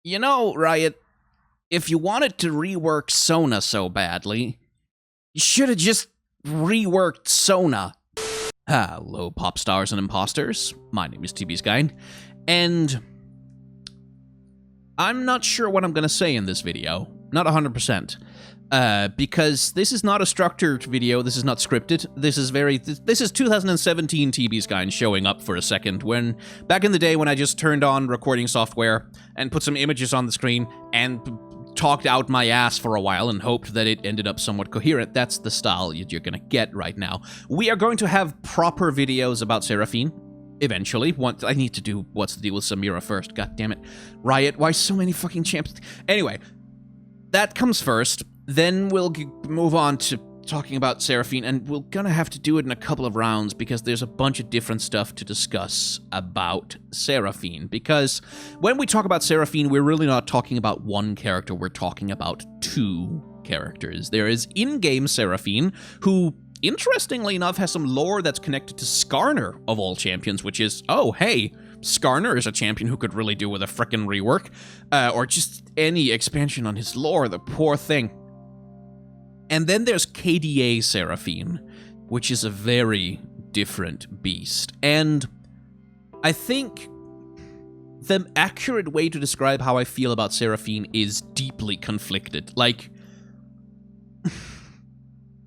You know, Riot, if you wanted to rework Sona so badly, you should have just reworked Sona. Hello, pop stars and imposters. My name is TB's Guide, and I'm not sure what I'm going to say in this video. Not 100%. Because this is not a structured video, this is not scripted, this is 2017 TB's Guide showing up for a second, when, back in the day when I just turned on recording software and put some images on the screen and talked out my ass for a while and hoped that it ended up somewhat coherent. That's the style you're gonna get right now. We are going to have proper videos about Seraphine, eventually. I need to do What's the Deal with Samira first, god damn it. Riot, why so many fucking champs? Anyway, that comes first. Then we'll move on to talking about Seraphine, and we're gonna have to do it in a couple of rounds because there's a bunch of different stuff to discuss about Seraphine. Because when we talk about Seraphine, we're really not talking about one character, we're talking about two characters. There is in-game Seraphine, who, interestingly enough, has some lore that's connected to Skarner, of all champions, which is, oh, hey, Skarner is a champion who could really do with a frickin' rework, or just any expansion on his lore, the poor thing. And then there's KDA Seraphine, which is a very different beast. And I think the accurate way to describe how I feel about Seraphine is deeply conflicted. Like,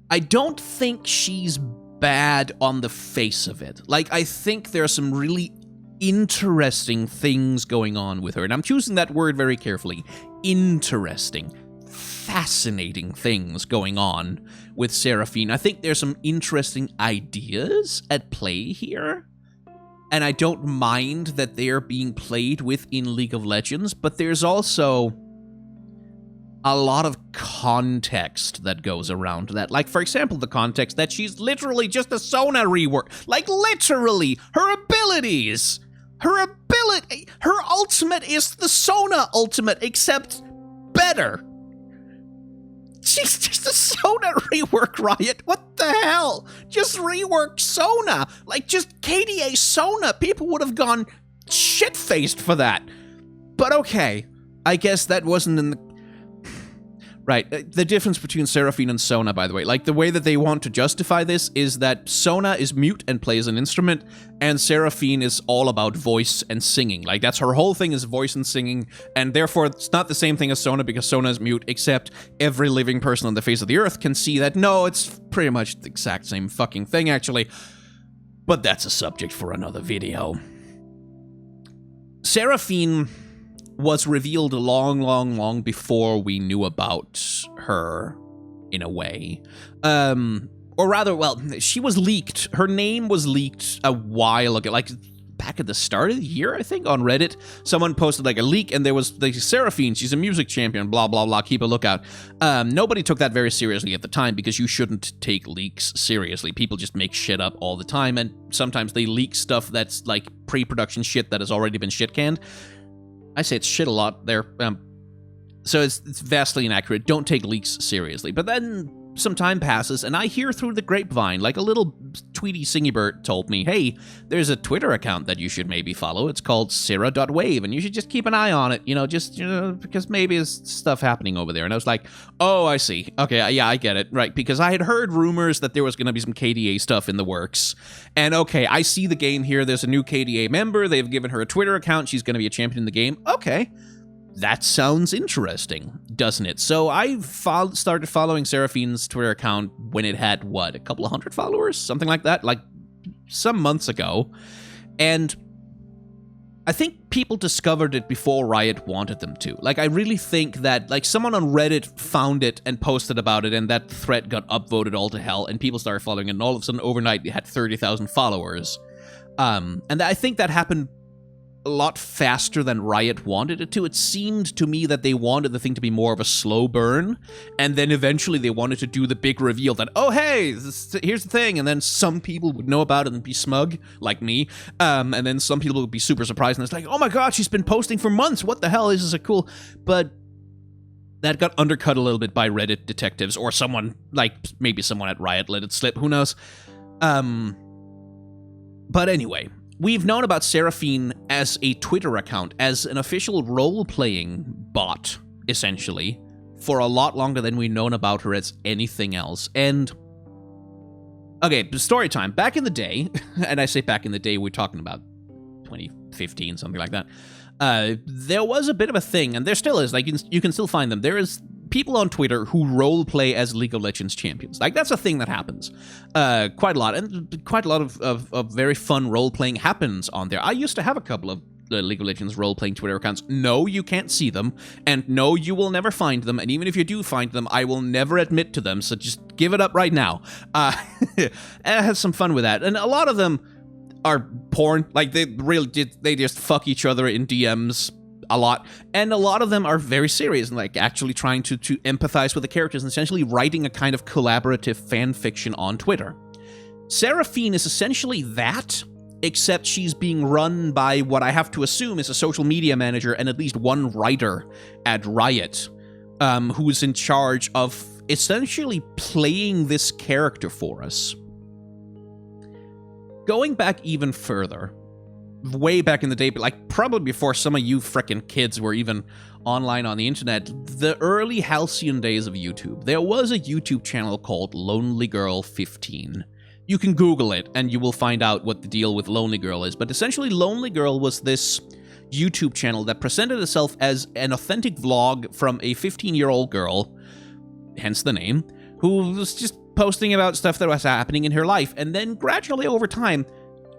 I don't think she's bad on the face of it. Like, I think there are some really interesting things going on with her. And I'm choosing that word very carefully. Interesting. Fascinating things going on with Seraphine. I think there's some interesting ideas at play here, and I don't mind that they are being played with in League of Legends, but there's also a lot of context that goes around that. Like, for example, the context that she's literally just a Sona rework. Like, literally, her abilities! Her ultimate is the Sona ultimate, except better. She's just a Sona rework, Riot. What the hell? Just rework Sona. Like, just KDA Sona. People would have gone shit-faced for that. But okay. I guess that wasn't in the... Right. The difference between Seraphine and Sona, by the way. Like, the way that they want to justify this is that Sona is mute and plays an instrument, and Seraphine is all about voice and singing. Like, that's her whole thing, is voice and singing, and therefore it's not the same thing as Sona because Sona is mute, except every living person on the face of the earth can see that, no, it's pretty much the exact same fucking thing, actually. But that's a subject for another video. Seraphine was revealed long before we knew about her, in a way. Or rather, well, she was leaked. Her name was leaked a while ago, like back at the start of the year, I think, on Reddit. Someone posted like a leak, and there was like, Seraphine, she's a music champion, blah, blah, blah, keep a lookout. Nobody took that very seriously at the time, because you shouldn't take leaks seriously. People just make shit up all the time, and sometimes they leak stuff that's like pre-production shit that has already been shit-canned. I say it's shit a lot there, so it's vastly inaccurate. Don't take leaks seriously. But then some time passes, and I hear through the grapevine, like a little tweety singybird told me, hey, there's a Twitter account that you should maybe follow. It's called Sarah.wave, and you should just keep an eye on it, because maybe there's stuff happening over there. And I was like, oh, I see. Okay, yeah, I get it. Right, because I had heard rumors that there was going to be some KDA stuff in the works. And okay, I see the game here. There's a new KDA member. They've given her a Twitter account. She's going to be a champion in the game. Okay. That sounds interesting, doesn't it? So I started following Seraphine's Twitter account when it had, what, a couple of hundred followers? Something like that, like some months ago. And I think people discovered it before Riot wanted them to. Like, I really think that, like, someone on Reddit found it and posted about it, and that thread got upvoted all to hell, and people started following it, and all of a sudden, overnight, it had 30,000 followers. And I think that happened a lot faster than Riot wanted it to. It seemed to me that they wanted the thing to be more of a slow burn, and then eventually they wanted to do the big reveal that, oh, hey, here's the thing, and then some people would know about it and be smug, like me, and then some people would be super surprised, and it's like, oh my god, she's been posting for months, what the hell, this is a cool... But that got undercut a little bit by Reddit detectives, or someone, like, maybe someone at Riot let it slip, who knows? But anyway, we've known about Seraphine as a Twitter account, as an official role-playing bot, essentially, for a lot longer than we've known about her as anything else. And, okay, story time. Back in the day, and I say back in the day, we're talking about 2015, something like that, there was a bit of a thing, and there still is, like, you can still find them. There is people on Twitter who role-play as League of Legends champions. Like, that's a thing that happens quite a lot, and quite a lot of very fun role-playing happens on there. I used to have a couple of League of Legends role-playing Twitter accounts. No, you can't see them, and no, you will never find them, and even if you do find them, I will never admit to them, so just give it up right now. And I had some fun with that, and a lot of them are porn. Like, they just fuck each other in DMs a lot, and a lot of them are very serious and like actually trying to empathize with the characters and essentially writing a kind of collaborative fan fiction on Twitter. Seraphine is essentially that, except she's being run by what I have to assume is a social media manager and at least one writer at Riot, who's in charge of essentially playing this character for us. Going back even further, way back in the day, but like probably before some of you frickin' kids were even online on the internet, the early halcyon days of YouTube, there was a YouTube channel called Lonely Girl 15. You can Google it and you will find out what the deal with Lonely Girl is, but essentially Lonely Girl was this YouTube channel that presented itself as an authentic vlog from a 15-year-old girl, hence the name, who was just posting about stuff that was happening in her life, and then gradually over time,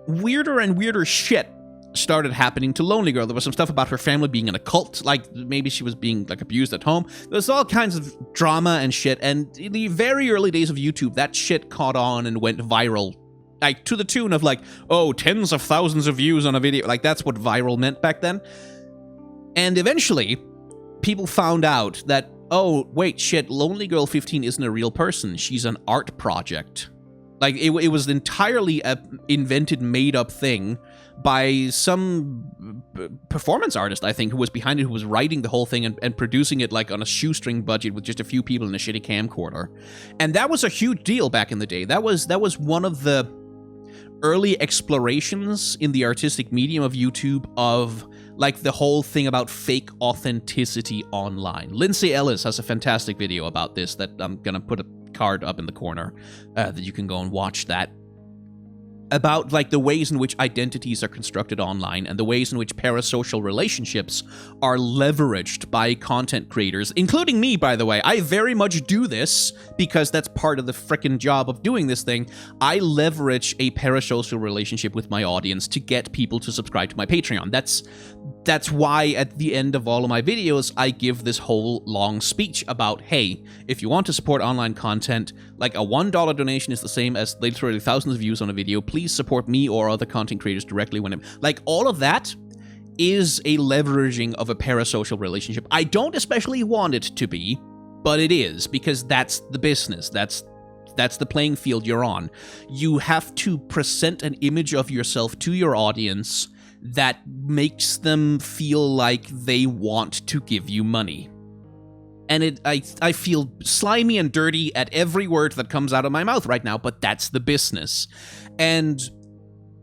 weirder and weirder shit started happening to Lonely Girl. There was some stuff about her family being in a cult, like maybe she was being like abused at home. There's all kinds of drama and shit, and in the very early days of YouTube, that shit caught on and went viral, like to the tune of like, oh, tens of thousands of views on a video. Like, that's what viral meant back then. And eventually, people found out that, oh, wait, shit, Lonely Girl 15 isn't a real person. She's an art project. Like, it was entirely a invented, made-up thing by some performance artist, I think, who was behind it, who was writing the whole thing and producing it, like, on a shoestring budget with just a few people in a shitty camcorder. And that was a huge deal back in the day. That was one of the early explorations in the artistic medium of YouTube of, like, the whole thing about fake authenticity online. Lindsay Ellis has a fantastic video about this that I'm gonna put a card up in the corner that you can go and watch that, about like the ways in which identities are constructed online and the ways in which parasocial relationships are leveraged by content creators, including me, by the way. I very much do this because that's part of the frickin' job of doing this thing. I leverage a parasocial relationship with my audience to get people to subscribe to my Patreon. That's why at the end of all of my videos, I give this whole long speech about, hey, if you want to support online content, like a $1 donation is the same as literally thousands of views on a video. Please support me or other content creators directly when like, all of that is a leveraging of a parasocial relationship. I don't especially want it to be, but it is, because that's the business. That's the playing field you're on. You have to present an image of yourself to your audience that makes them feel like they want to give you money. And I feel slimy and dirty at every word that comes out of my mouth right now, but that's the business. And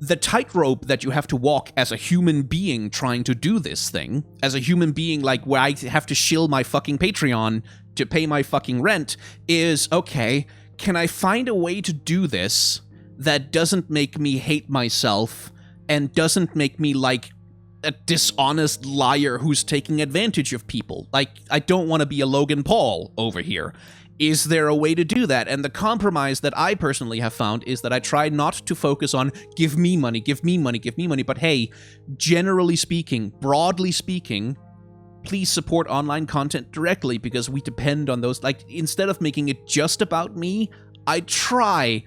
the tightrope that you have to walk as a human being trying to do this thing, as a human being, like, where I have to shill my fucking Patreon to pay my fucking rent, is, okay, can I find a way to do this that doesn't make me hate myself and doesn't make me like a dishonest liar who's taking advantage of people? Like, I don't want to be a Logan Paul over here. Is there a way to do that? And the compromise that I personally have found is that I try not to focus on give me money, give me money, give me money, but hey, generally speaking, broadly speaking, please support online content directly, because we depend on those. Like, instead of making it just about me, I try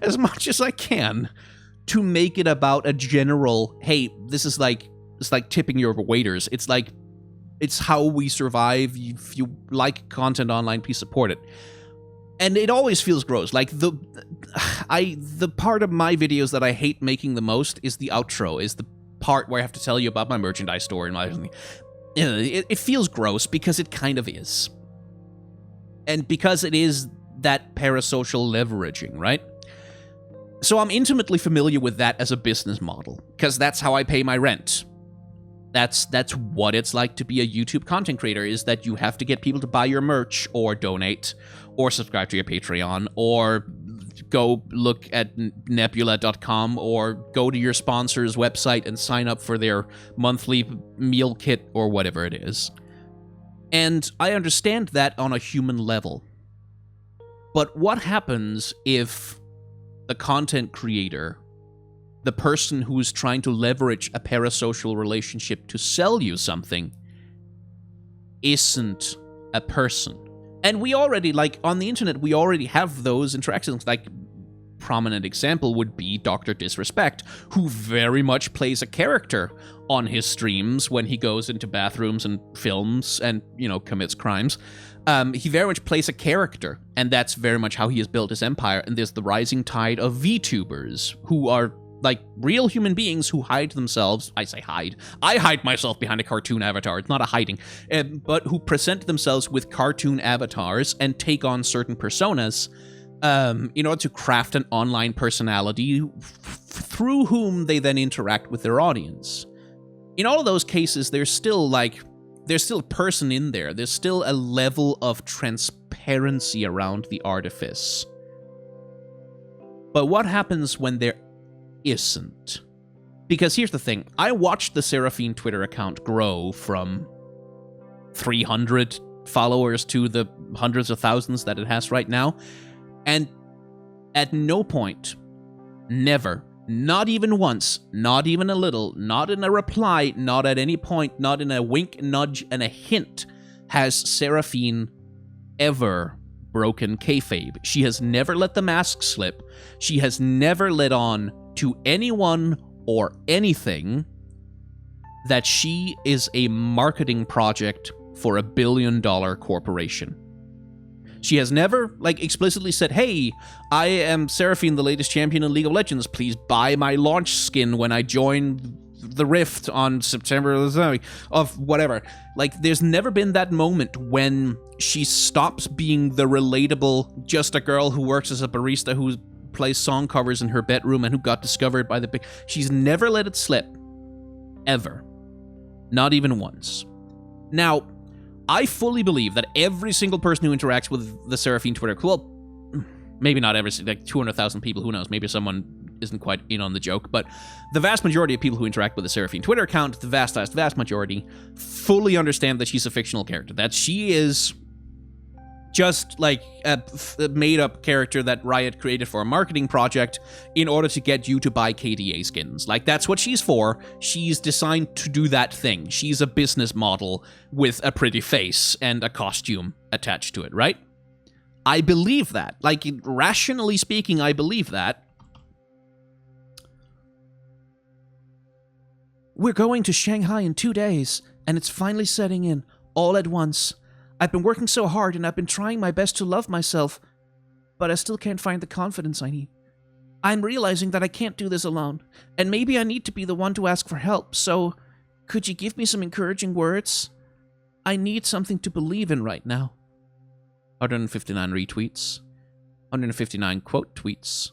as much as I can to make it about a general, hey, this is like, it's like tipping your waiters. It's like, it's how we survive. If you like content online, please support it. And it always feels gross. Like, the part of my videos that I hate making the most is the outro, is the part where I have to tell you about my merchandise store and my, it feels gross because it kind of is. And because it is that parasocial leveraging, right? So I'm intimately familiar with that as a business model, because that's how I pay my rent. That's what it's like to be a YouTube content creator, is that you have to get people to buy your merch or donate or subscribe to your Patreon or go look at nebula.com or go to your sponsor's website and sign up for their monthly meal kit or whatever it is. And I understand that on a human level. But what happens if the content creator, the person who's trying to leverage a parasocial relationship to sell you something, isn't a person? And we already, like, on the internet, we already have those interactions. Like, prominent example would be Dr. Disrespect, who very much plays a character on his streams when he goes into bathrooms and films and, you know, commits crimes. He very much plays a character, and that's very much how he has built his empire. And there's the rising tide of VTubers, who are like real human beings who hide themselves. I say hide. I hide myself behind a cartoon avatar. It's not a hiding. But who present themselves with cartoon avatars and take on certain personas in order to craft an online personality through whom they then interact with their audience. In all of those cases, there's still a person in there. There's still a level of transparency around the artifice. But what happens when there isn't? Because here's the thing. I watched the Seraphine Twitter account grow from 300 followers to the hundreds of thousands that it has right now. And at no point, never, not even once, not even a little, not in a reply, not at any point, not in a wink, nudge, and a hint, has Seraphine ever broken kayfabe. She has never let the mask slip. She has never let on to anyone or anything that she is a marketing project for $1 billion corporation. She has never, like, explicitly said, hey, I am Seraphine, the latest champion in League of Legends. Please buy my launch skin when I join the Rift on September of whatever. Like, there's never been that moment when she stops being the relatable, just a girl who works as a barista who plays song covers in her bedroom and who got discovered by the big... She's never let it slip. Ever. Not even once. Now, I fully believe that every single person who interacts with the Seraphine Twitter... Well, maybe not every... Like, 200,000 people, who knows? Maybe someone isn't quite in on the joke, but the vast majority of people who interact with the Seraphine Twitter account, the vast majority, fully understand that she's a fictional character. That she is just like a made-up character that Riot created for a marketing project in order to get you to buy KDA skins. Like, that's what she's for. She's designed to do that thing. She's a business model with a pretty face and a costume attached to it, right? I believe that. Like, rationally speaking, I believe that. We're going to Shanghai in 2 days, and it's finally setting in, all at once. I've been working so hard, and I've been trying my best to love myself, but I still can't find the confidence I need. I'm realizing that I can't do this alone, and maybe I need to be the one to ask for help, so could you give me some encouraging words? I need something to believe in right now. 159 retweets, 159 quote tweets,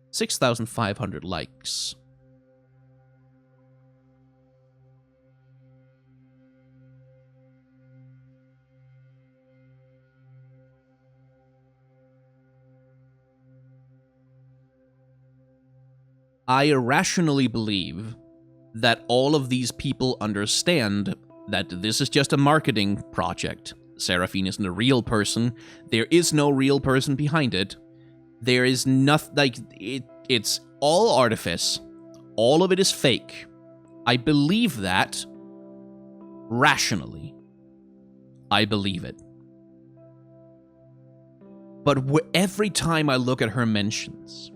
6,500 likes. I irrationally believe that all of these people understand that this is just a marketing project. Seraphine isn't a real person. There is no real person behind it. There is nothing, like, it's all artifice. All of it is fake. I believe that rationally. I believe it. But every time I look at her mentions,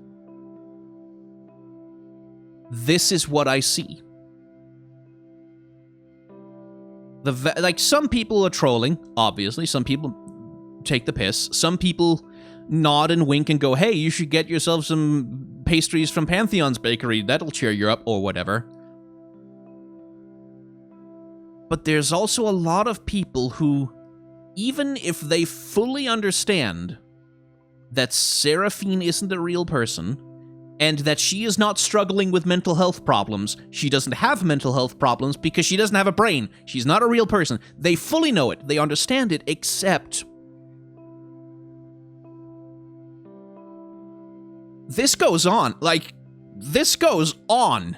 this is what I see. Like, some people are trolling, obviously. Some people take the piss. Some people nod and wink and go, hey, you should get yourself some pastries from Pantheon's bakery. That'll cheer you up, or whatever. But there's also a lot of people who, even if they fully understand that Seraphine isn't a real person, and that she is not struggling with mental health problems. She doesn't have mental health problems because she doesn't have a brain. She's not a real person. They fully know it. They understand it, except this goes on. Like, this goes on.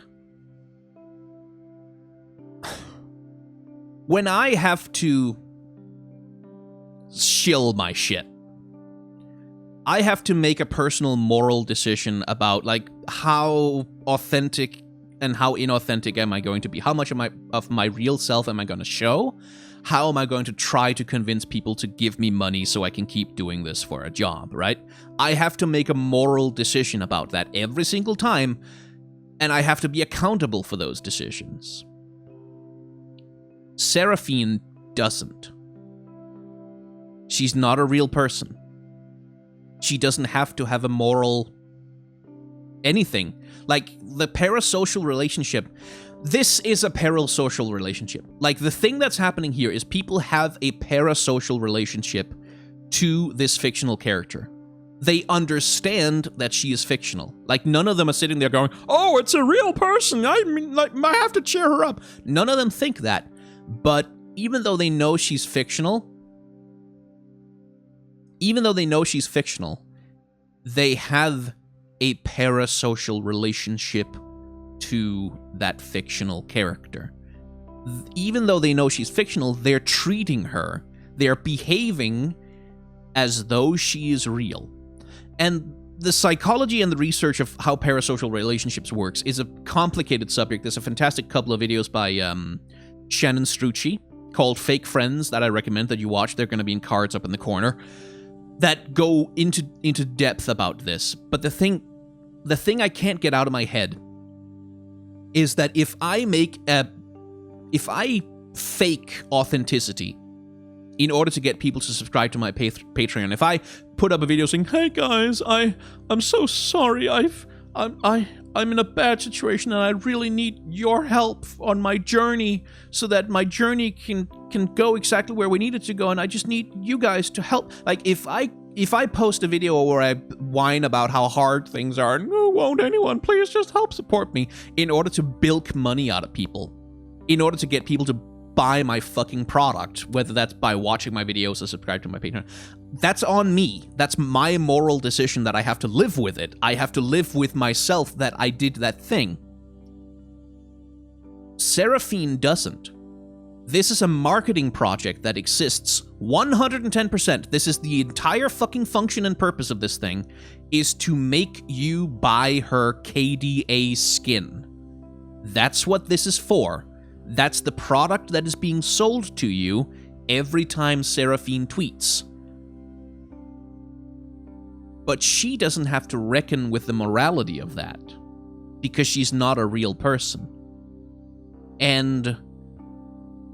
When I have to shill my shit, I have to make a personal moral decision about, like, how authentic and how inauthentic am I going to be? How much of my real self am I going to show? How am I going to try to convince people to give me money so I can keep doing this for a job, right? I have to make a moral decision about that every single time, and I have to be accountable for those decisions. Seraphine doesn't. She's not a real person. She doesn't have to have a moral anything. Like, the parasocial relationship, this is a parasocial relationship. Like, the thing that's happening here is people have a parasocial relationship to this fictional character. They understand that she is fictional. Like, none of them are sitting there going, oh, it's a real person, I mean, like, I have to cheer her up. None of them think that. But even though they know she's fictional, they have a parasocial relationship to that fictional character. Even though they know she's fictional, they're treating her, they're behaving as though she is real. And the psychology and the research of how parasocial relationships works is a complicated subject. There's a fantastic couple of videos by Shannon Strucci called Fake Friends that I recommend that you watch. They're going to be in cards up in the corner, that go into depth about this. But the thing I can't get out of my head is that if I fake authenticity in order to get people to subscribe to my Patreon, if I put up a video saying, "Hey guys, I'm so sorry, I'm in a bad situation and I really need your help on my journey so that my journey can go exactly where we need it to go, and I just need you guys to help." Like, if I post a video where I whine about how hard things are, and, "Oh, won't anyone please just help support me," in order to bilk money out of people, in order to get people to buy my fucking product, whether that's by watching my videos or subscribe to my Patreon, that's on me. That's my moral decision that I have to live with it. I have to live with myself that I did that thing. Seraphine doesn't. This is a marketing project that exists 110%. This is the entire fucking function and purpose of this thing, is to make you buy her KDA skin. That's what this is for. That's the product that is being sold to you every time Seraphine tweets. But she doesn't have to reckon with the morality of that, because she's not a real person. And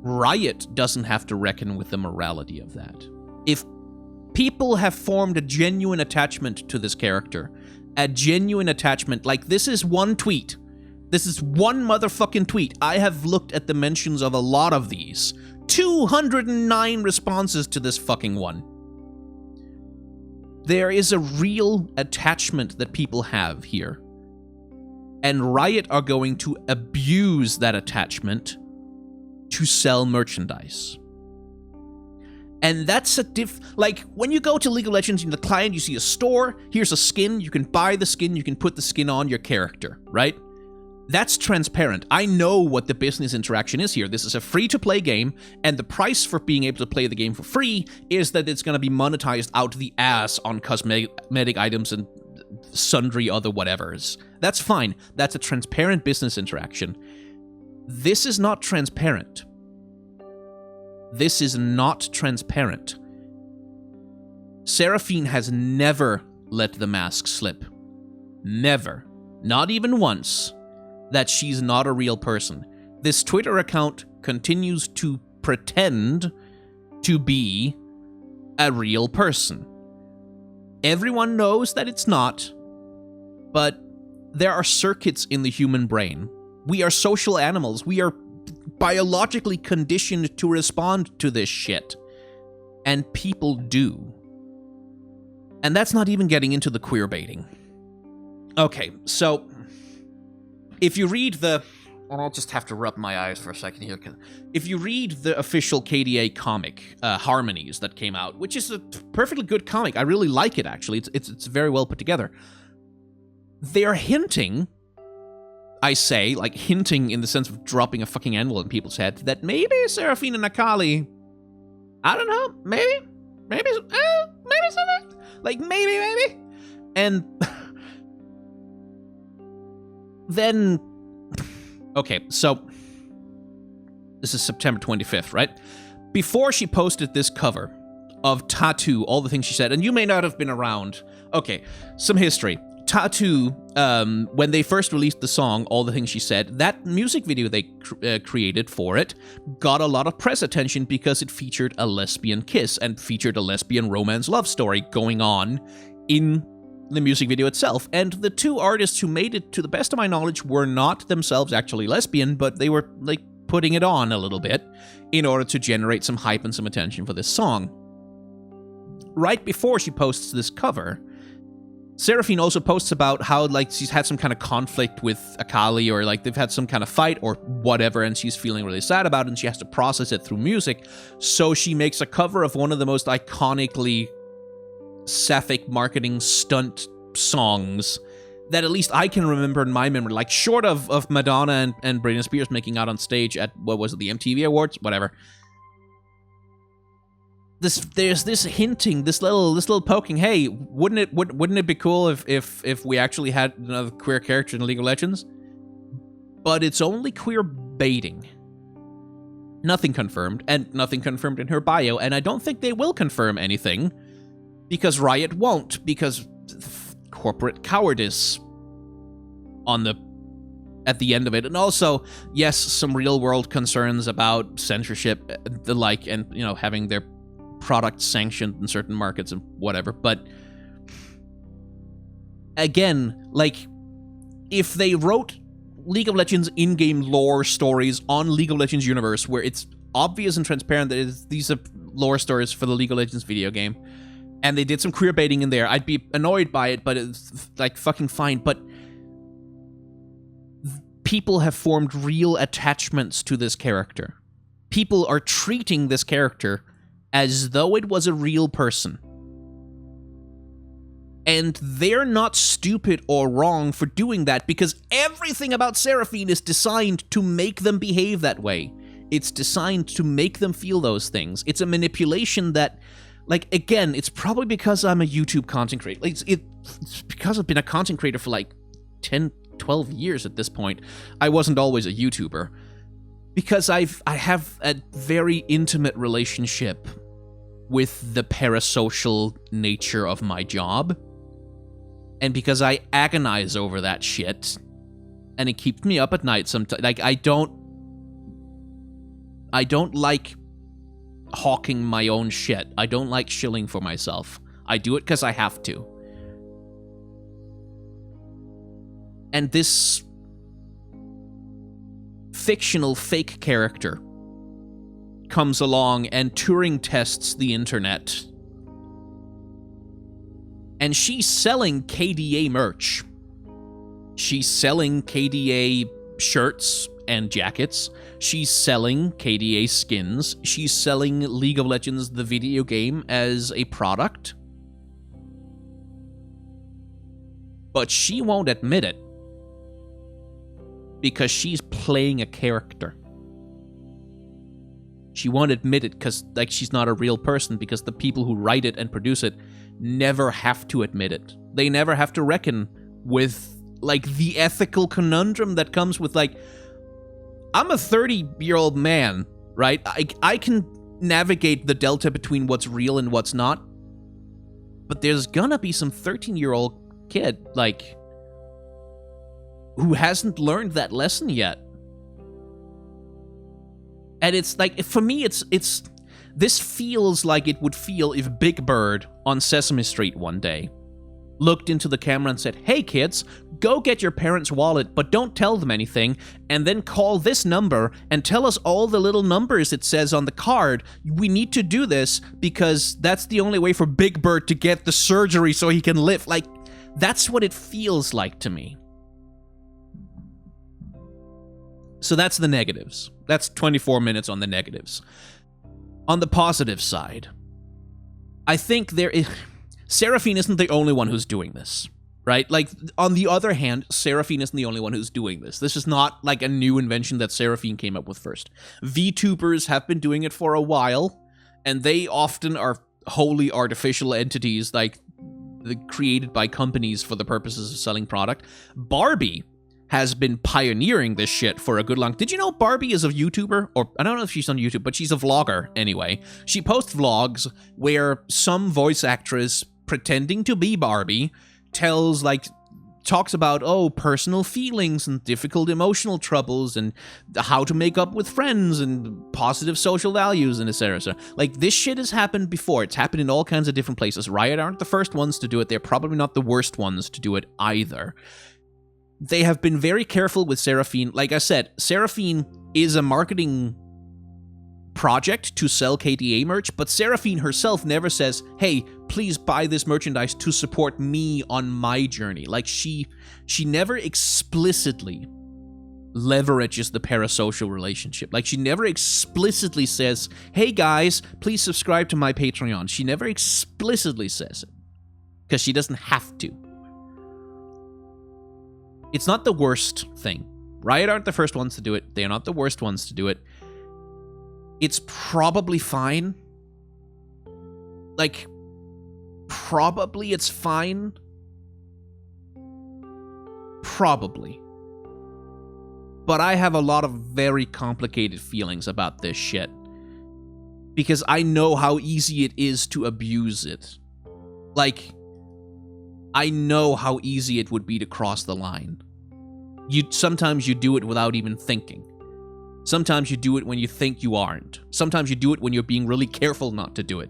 Riot doesn't have to reckon with the morality of that. If people have formed a genuine attachment to this character, a genuine attachment, like, this is one tweet. This is one motherfucking tweet. I have looked at the mentions of a lot of these. 209 responses to this fucking one. There is a real attachment that people have here. And Riot are going to abuse that attachment to sell merchandise. And that's like, when you go to League of Legends in the client, you see a store, here's a skin, you can buy the skin, you can put the skin on your character, right? That's transparent. I know what the business interaction is here. This is a free-to-play game, and the price for being able to play the game for free is that it's going to be monetized out the ass on cosmetic items and sundry other whatevers. That's fine. That's a transparent business interaction. This is not transparent. This is not transparent. Seraphine has never let the mask slip. Never. Not even once. That she's not a real person. This Twitter account continues to pretend to be a real person. Everyone knows that it's not, but there are circuits in the human brain. We are social animals. We are biologically conditioned to respond to this shit. And people do. And that's not even getting into the queerbaiting. Okay, so if you read the... And I'll just have to rub my eyes for a second here. If you read the official KDA comic, Harmonies, that came out, which is a perfectly good comic. I really like it, actually. It's very well put together. They're hinting, I say, like hinting in the sense of dropping a fucking anvil in people's head, that maybe Seraphine and Akali, I don't know, maybe something. Like, maybe. And then... Okay, so this is September 25th, right? Before she posted this cover of Tattoo, all the things she said, and you may not have been around. Okay, some history. Tattoo, when they first released the song, All the Things She Said, that music video they created for it got a lot of press attention because it featured a lesbian kiss and featured a lesbian romance love story going on in the music video itself. And the two artists who made it, to the best of my knowledge, were not themselves actually lesbian, but they were, like, putting it on a little bit in order to generate some hype and some attention for this song. Right before she posts this cover, Seraphine also posts about how, like, she's had some kind of conflict with Akali, or, like, they've had some kind of fight or whatever, and she's feeling really sad about it, and she has to process it through music. So she makes a cover of one of the most iconically sapphic marketing stunt songs that at least I can remember in my memory, like, short of Madonna and Britney Spears making out on stage at, what was it, the MTV Awards? Whatever. There's this hinting, this little poking, hey, wouldn't it be cool if we actually had another queer character in League of Legends? But it's only queer baiting. Nothing confirmed, and nothing confirmed in her bio, and I don't think they will confirm anything, because Riot won't, because corporate cowardice at the end of it. And also, yes, some real-world concerns about censorship, the like, and, you know, having their product sanctioned in certain markets and whatever. But again, like, if they wrote League of Legends in-game lore stories on League of Legends universe, where it's obvious and transparent that these are lore stories for the League of Legends video game, and they did some queer baiting in there, I'd be annoyed by it, but it's, like, fucking fine. But people have formed real attachments to this character. People are treating this character as though it was a real person. And they're not stupid or wrong for doing that, because everything about Seraphine is designed to make them behave that way. It's designed to make them feel those things. It's a manipulation that... Like, again, it's probably because I'm a YouTube content creator. Like, it's because I've been a content creator for, like, 10, 12 years at this point. I wasn't always a YouTuber. Because I have a very intimate relationship with the parasocial nature of my job. And because I agonize over that shit. And it keeps me up at night sometimes. Like, I don't like hawking my own shit. I don't like shilling for myself. I do it because I have to. And this fictional fake character comes along and Turing tests the internet. And she's selling KDA merch. She's selling KDA shirts and jackets. She's selling KDA skins. She's selling League of Legends, the video game, as a product. But she won't admit it. Because she's playing a character. She won't admit it because, like, she's not a real person, because the people who write it and produce it never have to admit it. They never have to reckon with, like, the ethical conundrum that comes with, like, I'm a 30-year-old man, right? I can navigate the delta between what's real and what's not. But there's gonna be some 13-year-old kid, like, who hasn't learned that lesson yet. And it's like, for me, it's this feels like it would feel if Big Bird on Sesame Street one day looked into the camera and said, "Hey kids, go get your parents' wallet, but don't tell them anything, and then call this number and tell us all the little numbers it says on the card. We need to do this because that's the only way for Big Bird to get the surgery so he can live." Like, That's what it feels like to me. So that's the negatives. That's 24 minutes on the negatives. On the positive side, I think Seraphine isn't the only one who's doing this, right? Like, on the other hand, Seraphine isn't the only one who's doing this. This is not like a new invention that Seraphine came up with first. VTubers have been doing it for a while, and they often are wholly artificial entities, like created by companies for the purposes of selling product. Barbie has been pioneering this shit for a good long... Did you know Barbie is a YouTuber? Or, I don't know if she's on YouTube, but she's a vlogger anyway. She posts vlogs where some voice actress pretending to be Barbie talks about, personal feelings and difficult emotional troubles and how to make up with friends and positive social values and etc. Like, this shit has happened before. It's happened in all kinds of different places. Riot aren't the first ones to do it. They're probably not the worst ones to do it either. They have been very careful with Seraphine. Like I said, Seraphine is a marketing project to sell KDA merch, but Seraphine herself never says, hey, please buy this merchandise to support me on my journey. Like, she never explicitly leverages the parasocial relationship. Like, she never explicitly says, hey guys, please subscribe to my Patreon. She never explicitly says it, because she doesn't have to. It's not the worst thing. Riot aren't the first ones to do it. They are not the worst ones to do it. It's probably fine. Like, probably it's fine. Probably. But I have a lot of very complicated feelings about this shit. Because I know how easy it is to abuse it. Like, I know how easy it would be to cross the line. Sometimes you do it without even thinking. Sometimes you do it when you think you aren't. Sometimes you do it when you're being really careful not to do it.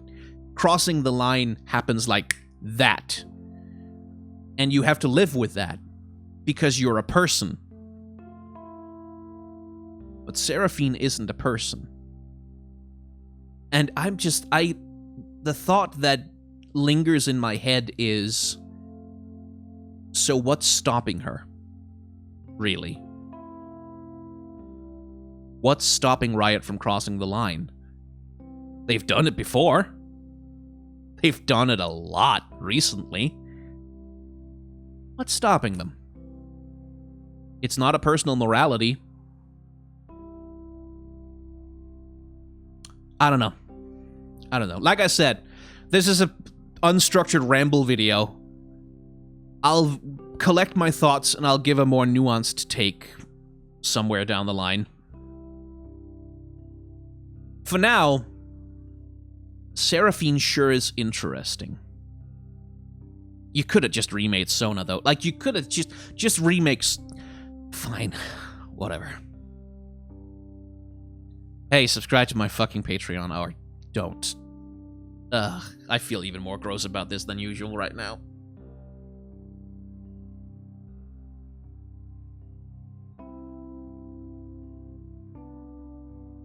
Crossing the line happens like that. And you have to live with that because you're a person. But Seraphine isn't a person. And the thought that lingers in my head is, so what's stopping her? Really? What's stopping Riot from crossing the line? They've done it before. They've done it a lot recently. What's stopping them? It's not a personal morality. I don't know. Like I said, this is a unstructured ramble video. I'll collect my thoughts and I'll give a more nuanced take somewhere down the line. For now, Seraphine sure is interesting. You could have just remade Sona, though. Like, you could have just remakes. Fine. Whatever. Hey, subscribe to my fucking Patreon, or don't. I feel even more gross about this than usual right now.